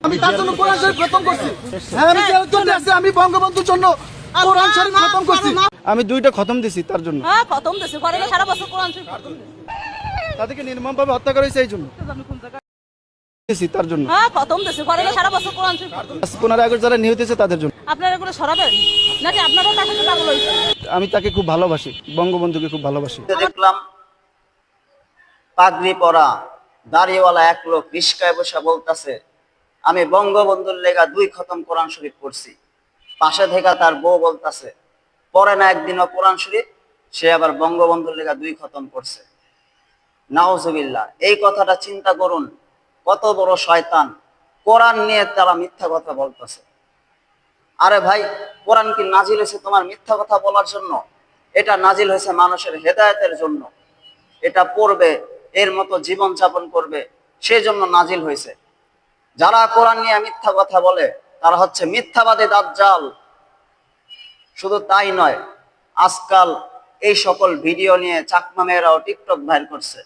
আমি তার জন্য কোরআন শরীফ খতম করছি। হ্যাঁ, আমি জেলতে আছি, আমি বঙ্গবন্ধুর জন্য কোরআন শরীফ খতম করছি। আমি 2টা খতম দিছি তার জন্য। হ্যাঁ, খতম দিছি, ঘরে সারা বছর কোরআন শরীফ খতম দিছি। তাদেরকে নির্মমভাবে হত্যা করা হয়েছে এই জন্য দিছি তার জন্য। হ্যাঁ, খতম দিছি, ঘরে সারা বছর কোরআন শরীফ খতম দিছি। 15 আগস্ট যারা নিহত হয়েছে তাদের জন্য। আপনারা এগুলো সরাবেন নাকি আপনারাও তাকে পাগল হয়েছে? আমি তাকে খুব ভালোবাসি, বঙ্গবন্ধুকে খুব ভালোবাসি। দেখলাম পাগড়ি পরা দাড়িওয়ালা এক লোক রিস্কায় বসে বলতেছে আমি বঙ্গবন্ধুর লেগা 2 খতম কোরআন শরীফ পড়ছি। পাশে থেকে তার বউ বলতেছে পরে না একদিনও কোরআন শরীফ, সে আবার বঙ্গবন্ধুর লেগা 2 খতম করছে। নাউজুবিল্লাহ। এই কথাটা চিন্তা করুন, কত বড় শয়তান। কোরআন নিয়ে তারা মিথ্যা কথা বলতেছে। আরে ভাই, কোরআন কি নাজিল হয়েছে তোমার মিথ্যা কথা বলার জন্য? এটা নাজিল হয়েছে মানুষের হেদায়েতের জন্য। এটা পড়বে, এর মতো জীবন যাপন করবে, সেই জন্য নাজিল হয়েছে। যারা কোরআন নিয়ে মিথ্যা কথা বলে তারা হচ্ছে মিথ্যাবাদী দাজ্জাল। শুধু তাই নয়, আজকাল এই সকল ভিডিও নিয়ে চাকমা মেয়েরাও টিকটক ভাইরাল করছে।